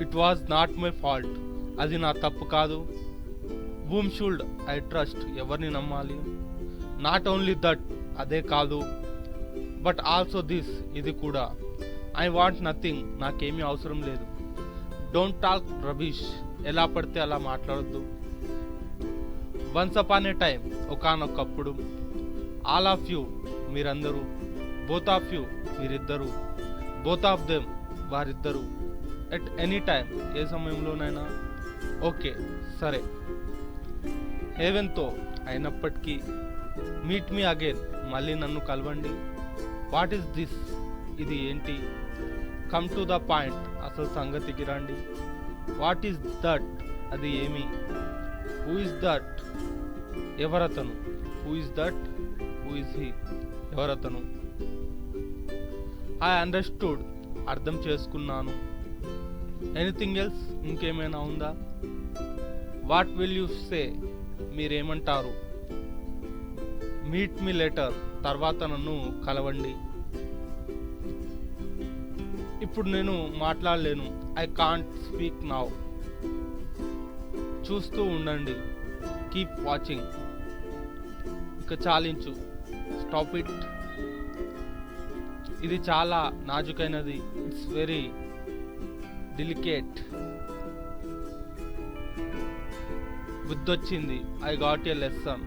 It was not my fault. అది నా తప్పు కాదు. whom should I trust? ఎవరిని నమ్మాలి? నాట్ ఓన్లీ దట్, అదే కాదు, బట్ ఆల్సో దిస్, ఇది కూడా. ఐ వాంట్ నథింగ్, నాకేమీ అవసరం లేదు. డోంట్ టాక్ రబీష్, ఎలా పడితే అలా మాట్లాడొద్దు. వన్స్ అపాన్ ఏ టైం, ఒకానొకప్పుడు. ఆల్ ఆఫ్ యూ, మీరందరూ. బోత్ ఆఫ్ యూ, మీరిద్దరు. బోత్ ఆఫ్ దెమ్, వారిద్దరు. ఎట్ ఎనీ టైం, ఏ సమయంలోనైనా. ఓకే, సరే. హేవెన్తో, అయినప్పటికీ. మీట్ మీ అగైన్, మళ్ళీ నన్ను కలవండి. వాట్ ఈస్ దిస్, ఇది ఏంటి? కమ్ టు ద పాయింట్, అసలు సంగతికి రండి. వాట్ ఈస్ దట్, అది ఏమి? హూ ఇస్ దట్, ఎవరతను? Who is that, who is he, ఎవరతను? ఐ అండర్స్టూడ్, అర్థం చేసుకున్నాను. ఎనీథింగ్ ఎల్స్, ఇంకేమైనా ఉందా? వాట్ విల్ యూ సే, మీరేమంటారు? మీట్ మీ లెటర్, తర్వాత నన్ను కలవండి. ఇప్పుడు నేను మాట్లాడలేను. I can't speak now. చూస్తూ ఉండండి. Keep watching. ఇక చాలించు. Stop it. ఇది చాలా నాజుకైనది. It's very delicate. బుద్ధొచ్చింది. I got a lesson.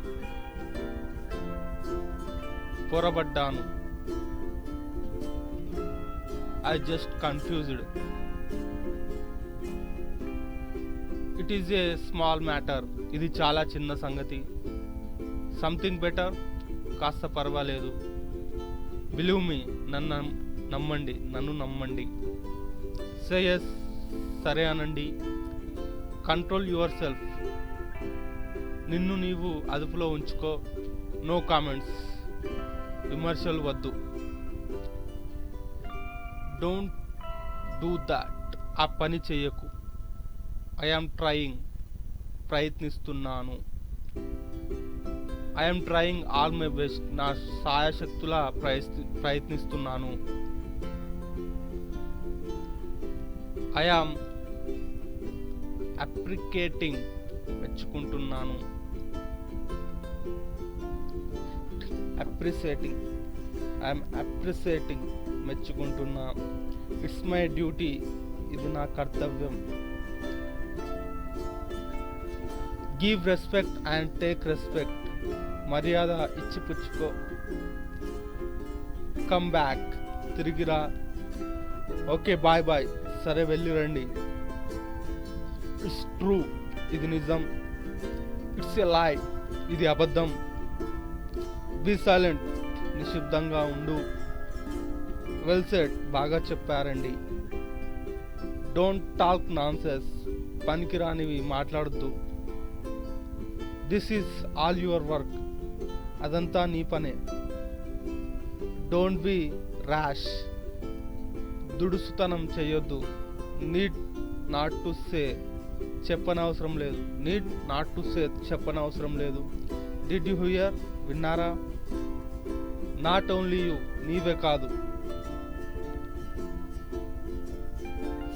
పొరబడ్డాను. I just confused. It is a small matter. ఇది చాలా చిన్న సంగతి. సంథింగ్ బెటర్, కాస్త పర్వాలేదు. బిలీవ్ మీ, నన్ను నమ్మండి. సే ఎస్, సరే అనండి. కంట్రోల్ యువర్ సెల్ఫ్, నిన్ను నీవు అదుపులో ఉంచుకో. నో కామెంట్స్, విమర్శలు వద్దు. డోంట్ డూ దాట్, ఆ పని చెయ్యకు. ఐ యామ్ ట్రయింగ్, ప్రయత్నిస్తున్నాను. I am trying all my best, నా సాయశక్తులా ప్రయత్నిస్తున్నాను. ఐ యామ్ అప్రికేటింగ్, మెచ్చుకుంటున్నాను. అప్రిసియేటింగ్, ఐఎమ్ అప్రిసియేటింగ్, మెచ్చుకుంటున్నా. ఇట్స్ మై డ్యూటీ, ఇది నా కర్తవ్యం. Give respect and take respect, మర్యాద ఇచ్చి పుచ్చుకో. కమ్ బ్యాక్, తిరిగిరా. ఓకే, బాయ్ బాయ్, సరే వెళ్ళి రండి. ఇట్స్ ట్రూ, ఇది నిజం. ఇట్స్ ఎ లై, ఇది అబద్ధం. బీ సైలెంట్, నిశ్శబ్దంగా ఉండు. వెల్ సెడ్, బాగా చెప్పారండి. డోంట్ టాక్ నాన్సెన్స్, పనికిరానివి మాట్లాడద్దు. This is all your work, అదంతా నీ పనే. డోంట్ బి ర్యాష్, దుడుసుతనం చెయ్యొద్దు. నీడ్ నాట్ టు సే, చెప్పనవసరం లేదు. నీడ్ నాట్ టు సే, చెప్పనవసరం లేదు. డిడ్ యు హియర్, విన్నారా? నాట్ ఓన్లీ యూ, నీవే కాదు.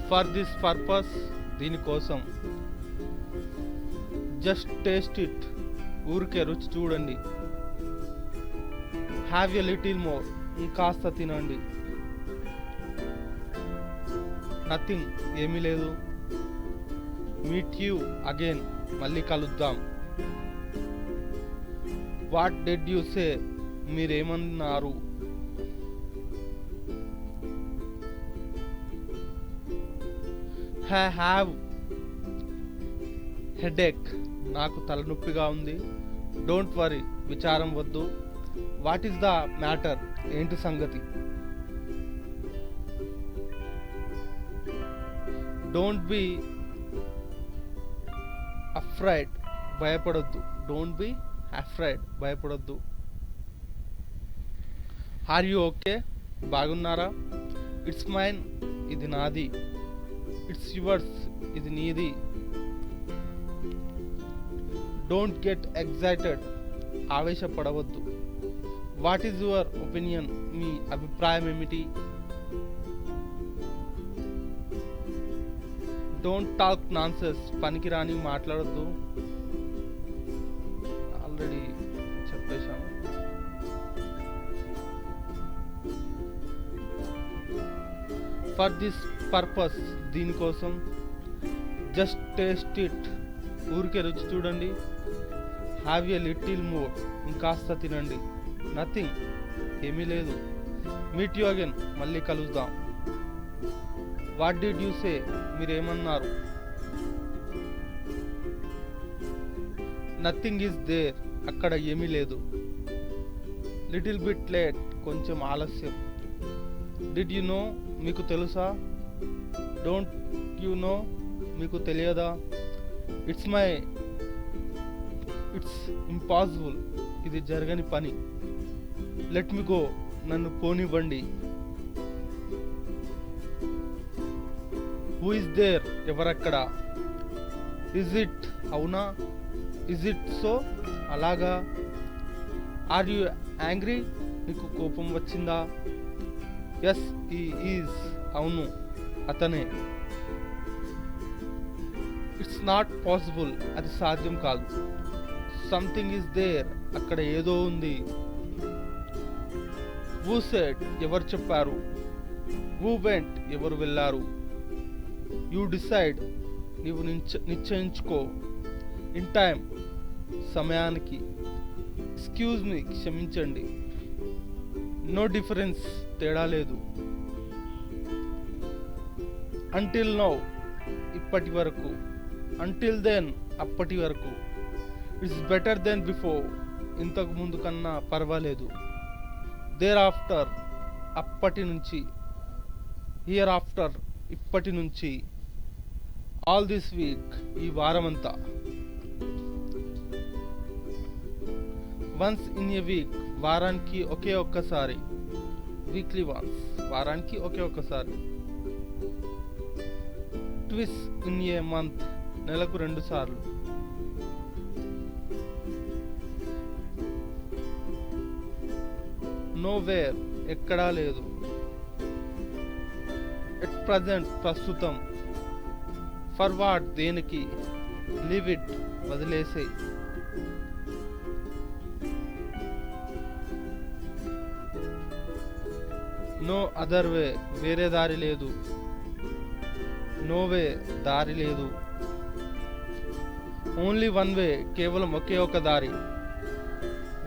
ఫర్ దిస్ పర్పస్, దీనికోసం. జస్ట్ టేస్ట్ ఇట్, ఊరికే రుచి చూడండి. హ్యావ్ ఎ లిటిల్ మోర్, ఇంకాస్త తినండి. నథింగ్, ఏమీ లేదు. మీట్ యూ అగైన్, మళ్ళీ కలుద్దాం. వాట్ డిడ్ యూ సే, మీరేమన్నారు? హ్యావ్ హెడేక్, నాకు తలనొప్పిగా ఉంది. డోంట్ వరీ, విచారం వద్దు. వాట్ ఈస్ ద మ్యాటర్, ఏంటి సంగతి? డోంట్ బి అఫ్రైడ్, భయపడొద్దు. డోంట్ బి అఫ్రైడ్, భయపడొద్దు. ఆర్ యూ ఓకే, బాగున్నారా? ఇట్స్ మైన్, ఇది నాది. ఇట్స్ యువర్స్, ఇది నీది. డోంట్ గెట్ ఎగ్జైటెడ్, ఆవేశపడవద్దు. వాట్ ఈజ్ యువర్ ఒపీనియన్, మీ అభిప్రాయం ఏమిటి? డోంట్ టాక్ నాన్సెన్స్, పనికిరాని మాట్లాడొద్దు. ఆల్రెడీ చెప్పేశాను. ఫర్ దిస్ పర్పస్, దీనికోసం. జస్ట్ టేస్ట్ ఇట్, ఊరికే రుచి చూడండి. హ్యావ్ ఎ లిటిల్ మోర్, ఇంకాస్త తినండి. నథింగ్, ఏమీ లేదు. మీట్ యు అగైన్, మళ్ళీ కలుద్దాం. వాట్ డిడ్ యూ సే, మీరేమన్నారు? నథింగ్ ఈజ్ దేర్, అక్కడ ఏమీ లేదు. లిటిల్ బిట్ లేట్, కొంచెం ఆలస్యం. డిడ్ యు నో, మీకు తెలుసా? డోంట్ యు నో, మీకు తెలియదా? ఇట్స్ ఇంపాసిబుల్, ఇది జరగని పని. లెట్ మీ గో, నన్ను పోనివ్వండి. హూ ఇస్ దేర్, ఎవరక్కడ? ఇజ్ ఇట్, అవునా? ఇజ్ ఇట్ సో, అలాగా? ఆర్ యు యాంగ్రీ, నీకు కోపం వచ్చిందా? ఎస్ హీ ఈజ్, అవును అతనే. ఇట్స్ నాట్ పాసిబుల్, అది సాధ్యం కాదు. సంథింగ్ ఈజ్ దేర్, అక్కడ ఏదో ఉంది. హూ సెడ్, ఎవరు చెప్పారు? హూ వెంట్, ఎవరు వెళ్ళారు? యూ డిసైడ్, నీవు నిశ్చయించుకో. ఇన్ టైం, సమయానికి. ఎక్స్క్యూజ్ మీ, క్షమించండి. నో డిఫరెన్స్, తేడా లేదు. అంటిల్ నౌ, ఇప్పటి వరకు. అంటిల్ దెన్, అప్పటి వరకు. ఇట్స్ బెటర్ దెన్ బిఫోర్, ఇంతకు ముందు కన్నా పర్వాలేదు. దేర్ ఆఫ్టర్, అప్పటి నుంచి. హియర్ ఆఫ్టర్, ఇప్పటి నుంచి. ఆల్ దిస్ వీక్, ఈ వారమంతా. వన్స్ ఇన్ ఎ వీక్, వారానికి ఒకే ఒక్కసారి. వీక్లీ వన్స్, వారానికి ఒకే ఒక్కసారి. ట్విస్ ఇన్ ఏ మంత్, నెలకు 2 సార్లు. నో వేర్, ఎక్కడా లేదు. ఎట్ ప్రజెంట్, ప్రస్తుతం. ఫర్వార్డ్, దేనికి. లీవ్ ఇట్, వదిలేసే. నో అదర్ వే, వేరే దారి లేదు. నో వే, దారి లేదు. ఓన్లీ వన్ వే, కేవలం ఒకే ఒక దారి.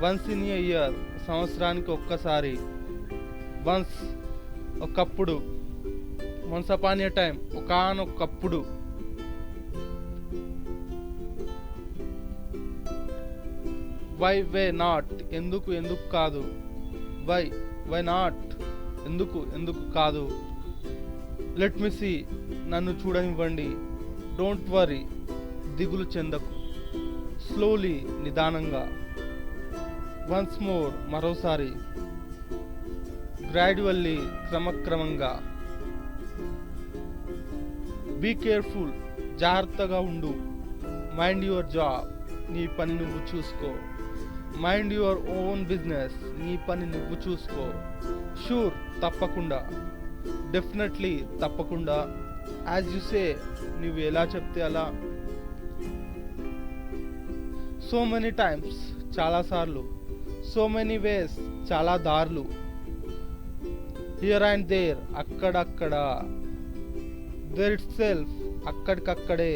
వన్స్ ఇన్ ఎ ఇయర్, సంవత్సరానికి ఒక్కసారి. వన్స్, ఒకప్పుడు. వన్స్ అపాన్ ఎ టైం, ఒకానొకప్పుడు. వై వే నాట్, ఎందుకు, ఎందుకు కాదు. వై నాట్, ఎందుకు కాదు. లెట్ మీ సీ, నన్ను చూడనివ్వండి. డోంట్ వరీ, దిగులు చెందకు. స్లోలీ, నిదానంగా. వన్స్ మోర్, మరోసారి. గ్రాడ్యువల్లీ, క్రమక్రమంగా. బీ కేర్ఫుల్, జాగ్రత్తగా ఉండు. మైండ్ యువర్ జాబ్, నీ పని నువ్వు చూసుకో. మైండ్ యువర్ ఓన్ బిజినెస్, నీ పని నువ్వు చూసుకో. షూర్, తప్పకుండా. డెఫినెట్లీ, తప్పకుండా. యాజ్ యు సే, నువ్వు ఎలా చెప్తే అలా. సో మెనీ టైమ్స్, చాలాసార్లు. సో మెనీ వేస్, చాలా దారులు. హియర్ అండ్ దేర్, అక్కడక్కడ. దేర్ ఇట్ సెల్ఫ్, అక్కడికక్కడే.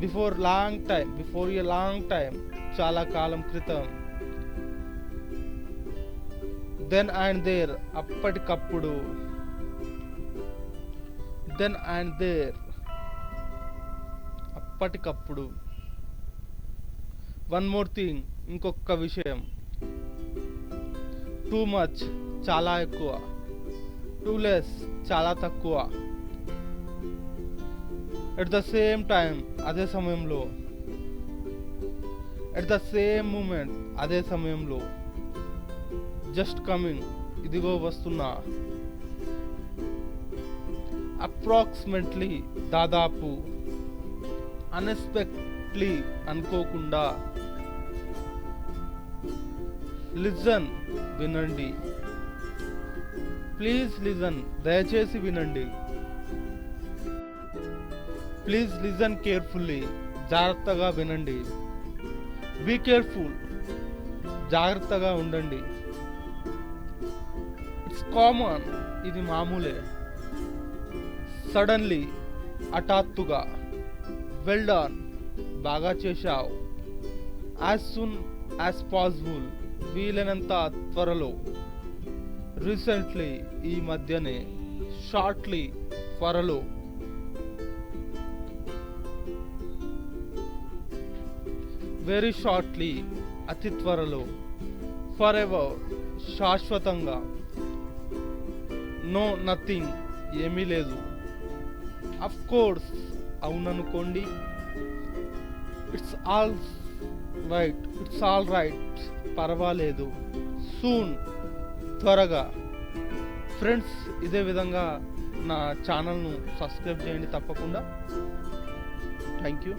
బిఫోర్ ఏ లాంగ్ టైం, చాలా కాలం క్రితం. దెన్ అండ్ దేర్, అప్పటికప్పుడు. దెన్ అండ్ దేర్, అప్పటికప్పుడు. వన్ మోర్ థింగ్, ఇంకొక విషయం. టూ మచ్, చాలా ఎక్కువ. టూ లెస్, చాలా తక్కువ. ఎట్ ద సేమ్ టైం, అదే సమయంలో. ఎట్ ద సేమ్ మూమెంట్, అదే సమయంలో. జస్ట్ కమింగ్, ఇదిగో వస్తున్నా. అప్రాక్సిమేట్లీ, దాదాపు. అన్ఎక్స్పెక్ట్లీ, అనుకోకుండా. లిజన్, వినండి. ప్లీజ్ లిజన్, దయచేసి వినండి. ప్లీజ్ లిజన్ కేర్ఫుల్లీ, జాగ్రత్తగా వినండి. బీ కేర్ఫుల్, జాగ్రత్తగా ఉండండి. ఇట్స్ కామన్, ఇది మామూలే. సడన్లీ, హఠాత్తుగా. వెల్ డన్, బాగా చేశావు. యాజ్ సూన్ యాజ్ పాసిబుల్, వీలైనంత త్వరలో. రీసెంట్లీ, ఈ మధ్యనే. షార్ట్లీ, త్వరలో. వెరీ షార్ట్లీ, అతి త్వరలో. ఫర్ ఎవర్, శాశ్వతంగా. నో నథింగ్, ఏమీ లేదు. అఫ్ కోర్స్, అవుననుకోండి. ఇట్స్ ఆల్ రైట్, పర్వాలేదు. సూన్, త్వరగా. ఫ్రెండ్స్, ఇదే విధంగా నా ఛానల్ను సబ్స్క్రైబ్ చేయండి తప్పకుండా. Thank you.